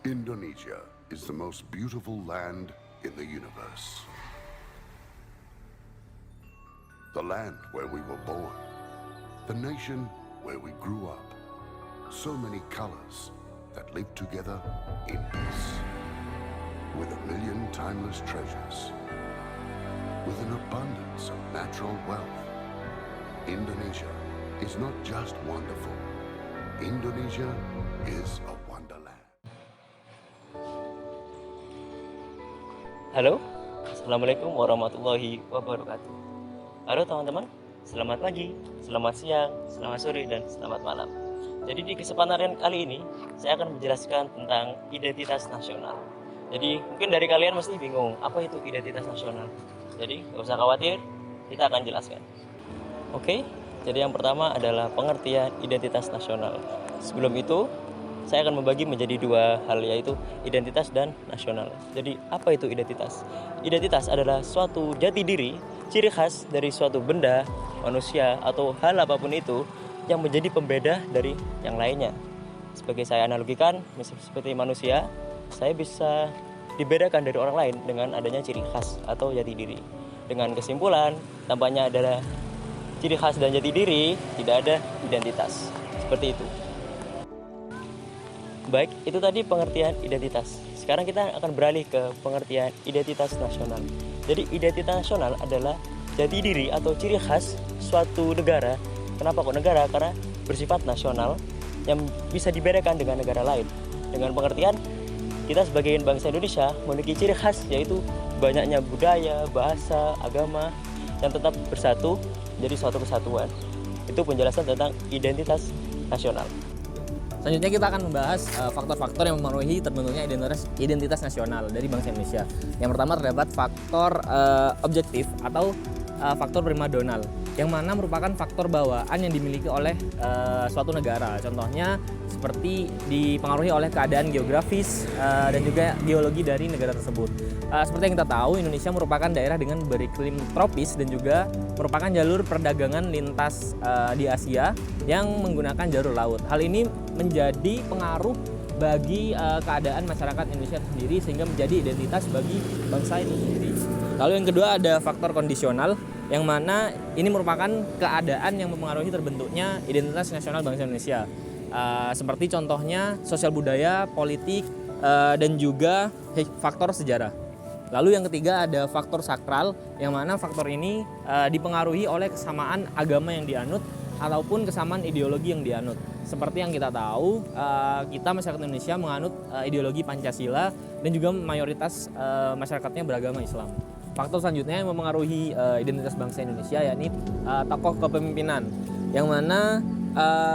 Indonesia is the most beautiful land in the universe. The land where we were born. The nation where we grew up. So many colors that live together in peace. With a million timeless treasures. With an abundance of natural wealth. Indonesia is not just wonderful. Indonesia is a wonderland. Halo, Assalamualaikum warahmatullahi wabarakatuh. Halo teman-teman, selamat pagi, selamat siang, selamat sore, dan selamat malam. Jadi di kesempatan kali ini, saya akan menjelaskan tentang identitas nasional. Jadi mungkin dari kalian mesti bingung, apa itu identitas nasional? Jadi gak usah khawatir, kita akan jelaskan. Oke, jadi yang pertama adalah pengertian identitas nasional. Sebelum itu, saya akan membagi menjadi dua hal, yaitu identitas dan nasional. Jadi apa itu identitas? Identitas adalah suatu jati diri, ciri khas dari suatu benda, manusia, atau hal apapun itu yang menjadi pembeda dari yang lainnya. Sebagai saya analogikan, seperti manusia, saya bisa dibedakan dari orang lain dengan adanya ciri khas atau jati diri. Dengan kesimpulan, tampaknya adalah ciri khas dan jati diri, tidak ada identitas. Seperti itu. Baik, itu tadi pengertian identitas. Sekarang kita akan beralih ke pengertian identitas nasional. Jadi identitas nasional adalah jati diri atau ciri khas suatu negara. Kenapa kok negara? Karena bersifat nasional yang bisa dibedakan dengan negara lain. Dengan pengertian, kita sebagai bangsa Indonesia memiliki ciri khas, yaitu banyaknya budaya, bahasa, agama yang tetap bersatu menjadi suatu kesatuan. Itu penjelasan tentang identitas nasional. Selanjutnya kita akan membahas faktor-faktor yang memengaruhi terbentuknya identitas nasional dari bangsa Indonesia. Yang pertama terdapat faktor objektif atau faktor primadonal, yang mana merupakan faktor bawaan yang dimiliki oleh suatu negara. Contohnya seperti dipengaruhi oleh keadaan geografis dan juga geologi dari negara tersebut. Seperti yang kita tahu, Indonesia merupakan daerah dengan beriklim tropis dan juga merupakan jalur perdagangan lintas di Asia yang menggunakan jalur laut. Hal ini menjadi pengaruh bagi keadaan masyarakat Indonesia sendiri, sehingga menjadi identitas bagi bangsa itu sendiri. Lalu yang kedua ada faktor kondisional, yang mana ini merupakan keadaan yang mempengaruhi terbentuknya identitas nasional bangsa Indonesia. Seperti contohnya sosial budaya, politik, dan juga faktor sejarah. Lalu yang ketiga ada faktor sakral, yang mana faktor ini dipengaruhi oleh kesamaan agama yang dianut ataupun kesamaan ideologi yang dianut. Seperti yang kita tahu, kita masyarakat Indonesia menganut ideologi Pancasila dan juga mayoritas masyarakatnya beragama Islam. Faktor selanjutnya yang mempengaruhi identitas bangsa Indonesia yakni tokoh kepemimpinan, yang mana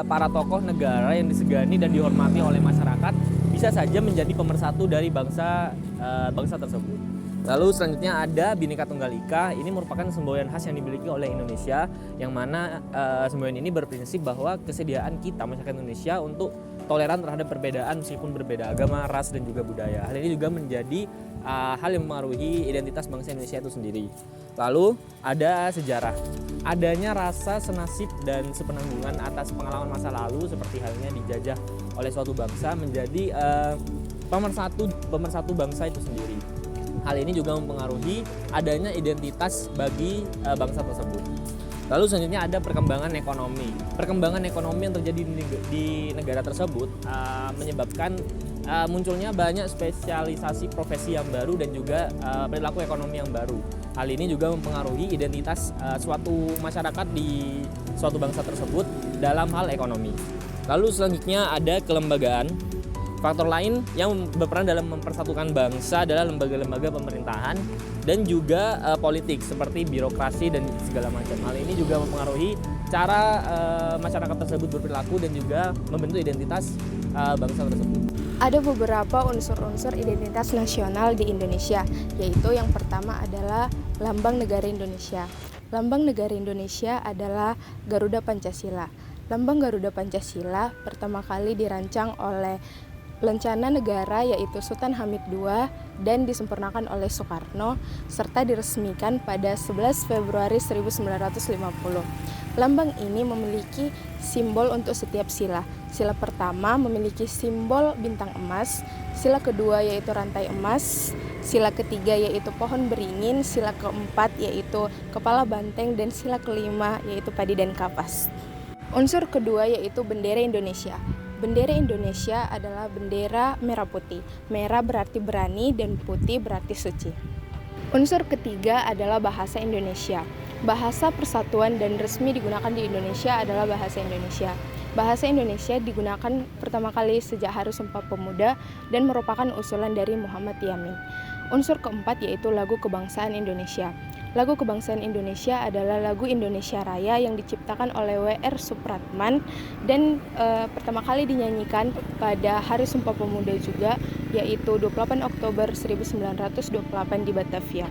para tokoh negara yang disegani dan dihormati oleh masyarakat bisa saja menjadi pemersatu dari bangsa tersebut. Lalu selanjutnya ada Bhinneka Tunggal Ika. Ini merupakan semboyan khas yang dimiliki oleh Indonesia, yang mana semboyan ini berprinsip bahwa kesediaan kita masyarakat Indonesia untuk toleran terhadap perbedaan meskipun berbeda agama, ras, dan juga budaya. Hal ini juga menjadi hal yang mempengaruhi identitas bangsa Indonesia itu sendiri. Lalu ada sejarah. Adanya rasa senasib dan sepenanggungan atas pengalaman masa lalu, seperti halnya dijajah oleh suatu bangsa, menjadi pemersatu bangsa itu sendiri. Hal ini juga mempengaruhi adanya identitas bagi bangsa tersebut. Lalu selanjutnya ada perkembangan ekonomi. Perkembangan ekonomi yang terjadi di negara tersebut menyebabkan munculnya banyak spesialisasi profesi yang baru dan juga perilaku ekonomi yang baru. Hal ini juga mempengaruhi identitas suatu masyarakat di suatu bangsa tersebut dalam hal ekonomi. Lalu selanjutnya ada kelembagaan. Faktor lain yang berperan dalam mempersatukan bangsa adalah lembaga-lembaga pemerintahan dan juga politik seperti birokrasi dan segala macam. Hal ini juga mempengaruhi cara masyarakat tersebut berperilaku dan juga membentuk identitas bangsa tersebut. Ada beberapa unsur-unsur identitas nasional di Indonesia, yaitu yang pertama adalah Lambang Negara Indonesia. Lambang Negara Indonesia adalah Garuda Pancasila. Lambang Garuda Pancasila pertama kali dirancang oleh Lencana Negara yaitu Sultan Hamid II dan disempurnakan oleh Soekarno serta diresmikan pada 11 Februari 1950. Lambang ini memiliki simbol untuk setiap sila. Sila pertama memiliki simbol bintang emas, Sila kedua yaitu rantai emas, sila ketiga yaitu pohon beringin, sila keempat yaitu kepala banteng, dan sila kelima yaitu padi dan kapas. Unsur kedua yaitu bendera Indonesia. Bendera Indonesia adalah bendera merah putih. Merah berarti berani dan putih berarti suci. Unsur ketiga adalah bahasa Indonesia. Bahasa persatuan dan resmi digunakan di Indonesia adalah bahasa Indonesia. Bahasa Indonesia digunakan pertama kali sejak Hari Sumpah Pemuda dan merupakan usulan dari Muhammad Yamin. Unsur keempat yaitu lagu kebangsaan Indonesia. Lagu kebangsaan Indonesia adalah lagu Indonesia Raya yang diciptakan oleh W.R. Supratman dan pertama kali dinyanyikan pada Hari Sumpah Pemuda juga, yaitu 28 Oktober 1928 di Batavia.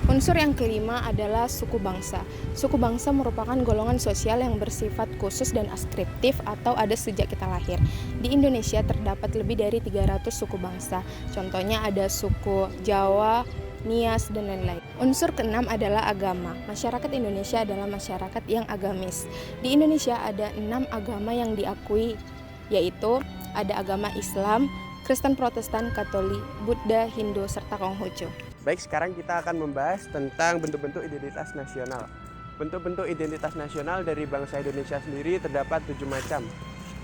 Unsur yang kelima adalah suku bangsa. Suku bangsa merupakan golongan sosial yang bersifat khusus dan askriptif atau ada sejak kita lahir. Di Indonesia terdapat lebih dari 300 suku bangsa. Contohnya ada suku Jawa, Nias, dan lain-lain. Unsur keenam adalah agama. Masyarakat Indonesia adalah masyarakat yang agamis. Di Indonesia ada 6 agama yang diakui, yaitu ada agama Islam, Kristen Protestan, Katolik, Buddha, Hindu, serta Konghucu. Baik, sekarang kita akan membahas tentang bentuk-bentuk identitas nasional. Bentuk-bentuk identitas nasional dari bangsa Indonesia sendiri terdapat 7 macam.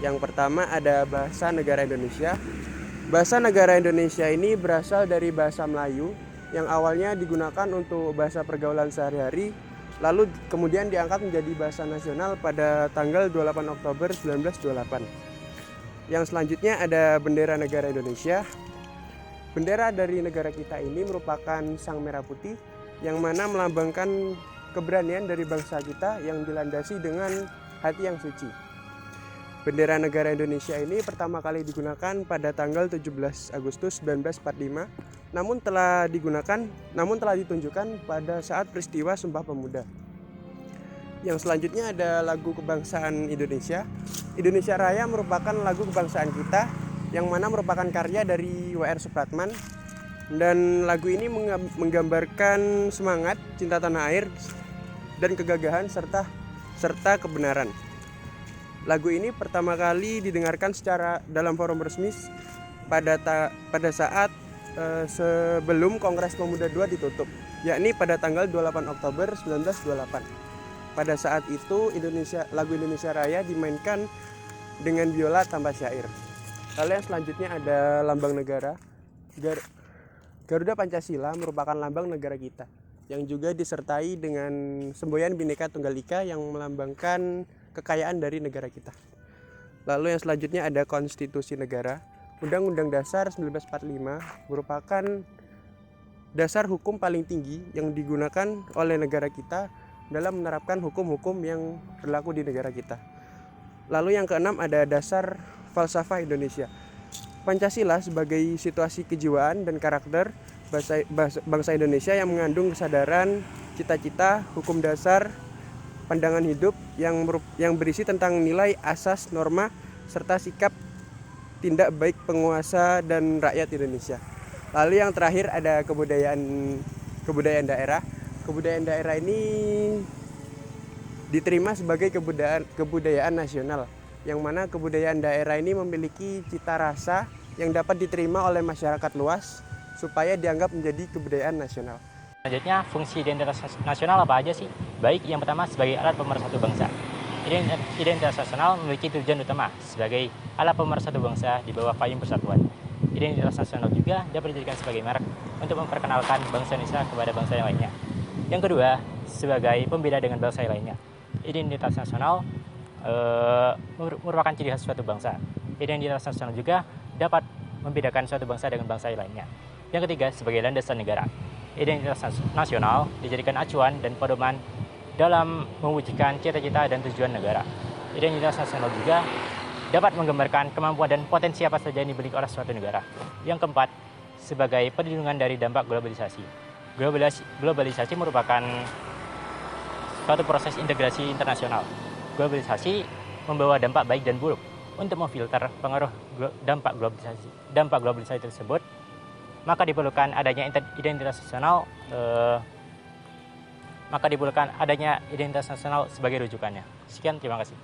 Yang pertama ada bahasa negara Indonesia. Bahasa negara Indonesia ini berasal dari bahasa Melayu yang awalnya digunakan untuk bahasa pergaulan sehari-hari, lalu kemudian diangkat menjadi bahasa nasional pada tanggal 28 Oktober 1928. Yang selanjutnya ada bendera negara Indonesia. Bendera dari negara kita ini merupakan sang merah putih yang mana melambangkan keberanian dari bangsa kita yang dilandasi dengan hati yang suci. Bendera negara Indonesia ini pertama kali digunakan pada tanggal 17 Agustus 1945, namun telah ditunjukkan pada saat peristiwa Sumpah Pemuda. Yang selanjutnya ada lagu kebangsaan Indonesia. Indonesia Raya merupakan lagu kebangsaan kita yang mana merupakan karya dari W.R. Supratman, dan lagu ini menggambarkan semangat cinta tanah air dan kegagahan serta kebenaran. Lagu ini pertama kali didengarkan secara dalam forum resmi pada saat sebelum Kongres Pemuda II ditutup, yakni pada tanggal 28 Oktober 1928. Pada saat itu lagu Indonesia Raya dimainkan dengan biola tanpa syair. Lalu yang selanjutnya ada lambang negara. Garuda Pancasila merupakan lambang negara kita yang juga disertai dengan semboyan Bhinneka Tunggal Ika yang melambangkan kekayaan dari negara kita. Lalu yang selanjutnya ada konstitusi negara. Undang-Undang Dasar 1945 merupakan dasar hukum paling tinggi yang digunakan oleh negara kita dalam menerapkan hukum-hukum yang berlaku di negara kita. Lalu yang keenam ada dasar falsafah Indonesia. Pancasila sebagai situasi kejiwaan dan karakter bangsa Indonesia yang mengandung kesadaran, cita-cita, hukum dasar, pandangan hidup yang berisi tentang nilai, asas, norma, serta sikap tindak baik penguasa dan rakyat Indonesia. Lalu yang terakhir ada kebudayaan daerah. Kebudayaan daerah ini diterima sebagai kebudayaan nasional, yang mana kebudayaan daerah ini memiliki cita rasa yang dapat diterima oleh masyarakat luas supaya dianggap menjadi kebudayaan nasional. Selanjutnya, fungsi identitas nasional apa aja sih? Baik, yang pertama sebagai alat pemersatu bangsa. Identitas nasional memiliki tujuan utama sebagai alat pemersatu bangsa di bawah payung persatuan. Identitas nasional juga dapat dijadikan sebagai merek untuk memperkenalkan bangsa Indonesia kepada bangsa yang lainnya. Yang kedua, sebagai pembeda dengan bangsa yang lainnya. Identitas nasional merupakan ciri khas suatu bangsa. Identitas nasional juga dapat membedakan suatu bangsa dengan bangsa yang lainnya. Yang ketiga, sebagai landasan negara. Identitas nasional dijadikan acuan dan pedoman dalam mewujudkan cita-cita dan tujuan negara. Identitas nasional juga dapat menggambarkan kemampuan dan potensi apa saja yang dimiliki oleh suatu negara. Yang keempat, sebagai perlindungan dari dampak globalisasi. Globalisasi merupakan suatu proses integrasi internasional. Globalisasi membawa dampak baik dan buruk. Untuk memfilter pengaruh dampak globalisasi tersebut, maka diperlukan adanya identitas nasional sebagai rujukannya. Sekian, terima kasih.